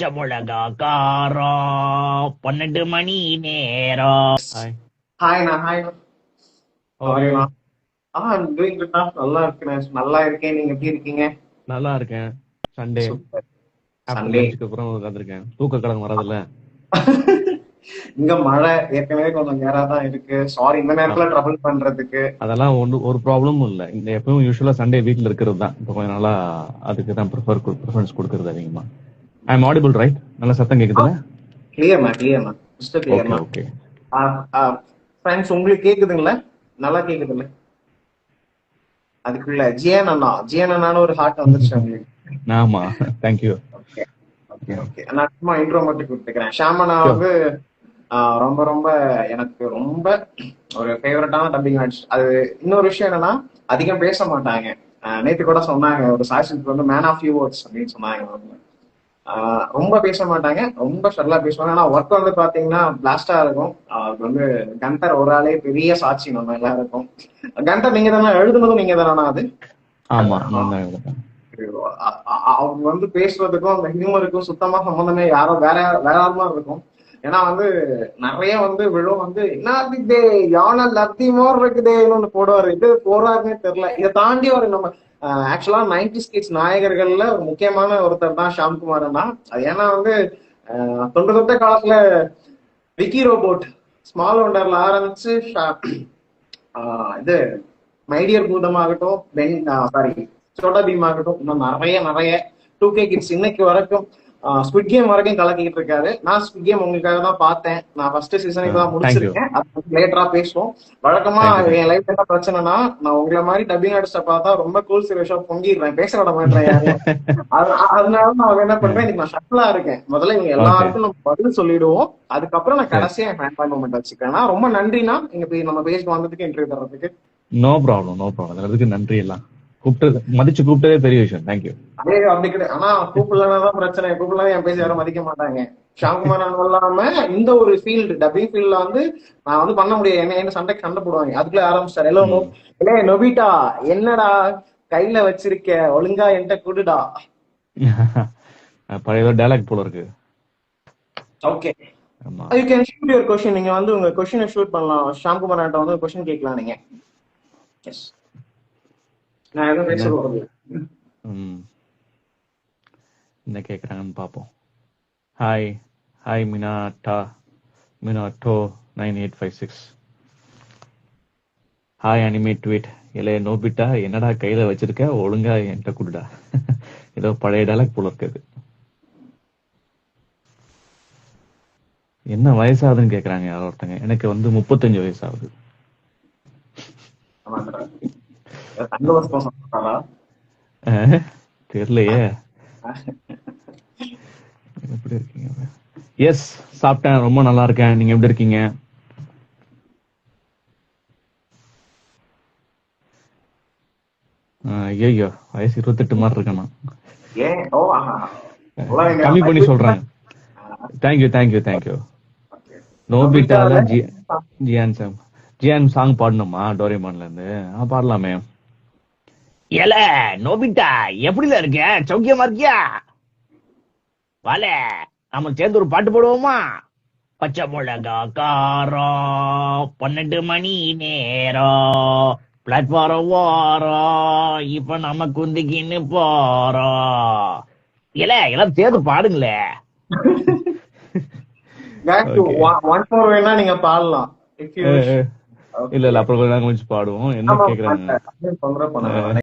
பச்சை மிளகா காரம் 12 மணி நேரம். ஹாய். ஹாய்ண்ணா ஹாய்ண்ணா. ஓகே. சாரிண்ணா. I'm doing good-ண்ணா. நல்லா இருக்கேன் நல்லா இருக்கேன். நீங்க எப்படி இருக்கீங்க? நல்லா இருக்கேன். Sunday super. ஆஃப்டர் சண்டே லஞ்சுக்கு அப்புறம் உட்காந்துருக்கேன். தூக்க கலங்க வரதில்ல. இங்க மழை ஏற்கனவே கொஞ்சம் நேரா தான் இருக்கு. சாரி இந்த நேரத்துல ட்ரபிள் பண்றதுக்கு. அதெல்லாம் ஒரு ப்ராப்ளமும் இல்லை. இந்த எப்பவும் யூஸ்வலா சண்டே வீட்டில் இருக்கிறது தான். இப்போ கொஞ்சம் நாளா அதுக்கு தான் ப்ரிஃபரன்ஸ் கொடுக்கறது அதிகமா. I am audible right? நல்ல சத்தம் கேக்குதுல்ல? கிளியர்ண்ணா மிஸ்டர் ஓகே கிளியர்ண்ணா. ஓகே. ஃப்ரெண்ட்ஸ் உங்களுக்கு கேக்குதுங்களா? நல்லா கேக்குதுல்ல? அதுக்குள்ள ஜியன் அண்ணான்னு ஒரு ஹார்ட் வந்துருச்சு உங்களுக்கு. ஆமா, தேங்க்யூ. Okay okay okay. நான் சும்மா இன்ட்ரோ மட்டும் கொடுத்துக்கிறேன். ஷாமண்ணா வந்து ரொம்ப ரொம்ப எனக்கு ரொம்ப ஒரு ஃபேவரட்டான டப்பிங் ஆர்டிஸ்ட். அது இன்னொரு விஷயம் என்னன்னா அதிகம் பேச மாட்டாங்க. நேத்து கூட சொன்னாங்க ஒரு சாய்ஸுக்கு வந்து மேன் ஆஃப் யூ வேர்ட்ஸ் அப்படின்னு சொன்னாங்க அவங்க. ரொம்ப பேச மாட்டாங்க, ரொம்ப ஷர்லா பேசுவாங்க. ஆனா ஒர்க் வந்து பாத்தீங்கன்னா பிளாஸ்டா இருக்கும். அது வந்து கண்டர் ஒரு ஆளே பெரிய சாட்சி நம்ம எல்லாருக்கும். கண்டர் நீங்க தானே எழுதுனதும் நீங்க தானா அது? ஆமா, நான் தான் எழுதுறேன். அவங்க வந்து பேசுறதுக்கும் அந்த ஹியூமருக்கும் சுத்தமா சம்பந்தமே யாரோ வேற வேற யாருமா இருக்கும். ஏன்னா வந்து நிறைய வந்து விழும் வந்து என்னதே யானை லத்தி மோர் இருக்குதேன்னு ஒண்ணு போடுவாரு. இது போறாருன்னே தெரியல. இதை தாண்டி ஒரு நம்ம ஆக்சுவலா 90s கிட்ஸ் நாயகர்கள்ல ஒரு முக்கியமான ஒருத்தர் தான் ஷாம்குமார் தான். அது ஏன்னா வந்து தொட்ட காலத்துல விக்கி ரோபோட் ஸ்மால் ஒண்டர்ல ஆரம்பிச்சு இது மைடியர் பூதம் ஆகட்டும், சாரி சோட்டா பீம் ஆகட்டும், இன்னும் நிறைய நிறைய 2K கிட்ஸ் இன்னைக்கு வரைக்கும் ஸ்குவிட் கேம் வரைக்கும் கலக்கிட்டு இருக்காரு. நான் ஸ்குவிட் கேம் உங்களுக்காக தான் பார்த்தேன். நான் ஃபர்ஸ்ட் சீசன் இப்பதான் முடிச்சிருக்கேன். அது லேட்டரா பேசுவோம். வழக்கமா என் லைஃப் என்ன பிரச்சனைனா நான் உங்களை மாதிரி டப்பிங் ஆர்டிஸ்ட பார்த்தா ரொம்ப கூல் சீரியஸா பொங்கிடுறேன், பேச விட மாட்டேன் யாரும். அதனால நான் என்ன பண்றேன், இன்னைக்கு நான் ஷட்டிலா இருக்கேன். முதல்ல இவங்க எல்லாருக்கும் நம்ம பதில் சொல்லிடுவோம். அதுக்கப்புறம் நான் கடைசியா என் ஃபேன் பாயிண்ட் மொமெண்ட் வச்சுக்கிறேன். ரொம்ப நன்றினா இங்க நம்ம பேசிட்டு வந்ததுக்கு இன்டர்வியூ தர்றதுக்கு. No problem no problem. அதுக்கு நன்றி. எல்லாம் மதிச்சு கூப்பிட்டதே பெரிய விஷயம். தேங்க்யூ. அதே அப்படி கிடையாது. ஆனா கூப்பிடலாம் பிரச்சனை. கூப்பிடலாம் என் பேச யாரும் மதிக்க மாட்டாங்க. ஷாம்குமார் இல்லாம இந்த ஒரு ஃபீல்டு டப்பிங் ஃபீல்ட்ல வந்து நான் வந்து பண்ண முடியாது. என்ன சண்டைக்கு சண்டை போடுவாங்க. அதுக்குள்ள ஆரம்பிச்சாரு. இல்ல நொபிட்டா என்னடா கையில வச்சிருக்க, ஒழுங்கா என்கிட்ட குடுடா. பழைய டைலாக் போல இருக்கு. Okay, you can shoot your question. நீங்க வந்து உங்க क्वेश्चन ஷூட் பண்ணலாம். ஷாம்குமார் கிட்ட வந்து क्वेश्चन கேட்கலாம் நீங்க. எஸ், நான் எதுவும் பேச போறது. என்ன கேக்குறாங்கன்னு பாப்போம். Hi Minato 9856. Hi anime tweet. இல்ல நோபிட்டா என்னடா கையில வச்சிருக்க, ஒழுங்கா என்கிட்ட குடுடா. ஏதோ பழைய டைலாக் போல இருக்குது. என்ன வயசாகுதுன்னு கேக்குறாங்க யாரோ ஒருத்தங்க. எனக்கு வந்து 35 வயசு ஆகுது. தெரியலையே. எப்படி இருக்கீங்க? எஸ், சாப்பிட்டேன். ரொம்ப நல்லா இருக்கேன். நீங்க எப்படி இருக்கீங்க? ஐயோ, வயசு 28 மாதிரி இருக்கேன். கம்மி பண்ணி சொல்றேன். தேங்க்யூ. நோபிட்டால ஜியான் சாங் பாடணுமா டோரேமான்ல இருந்து? பாடலாமே. ஏல நோபிட்டா எப்படில இருக்க? சௌக்கியமா இருக்கியா? வால நம்ம சேர்ந்து ஒரு பாட்டு போடுவோமா? பச்சை மிளகா காரம் 12 மணி நேரம் பிளாட்ஃபாரம் வாரம் இப்ப நம்ம குந்திக்கின்னு போறோம். எல்லாம் சேர்ந்து பாடுங்களே. வேணா நீங்க பாடலாம். இல்ல அப்புறம் கொஞ்சம் பாடுவோம். என்ன கேக்குறாங்க?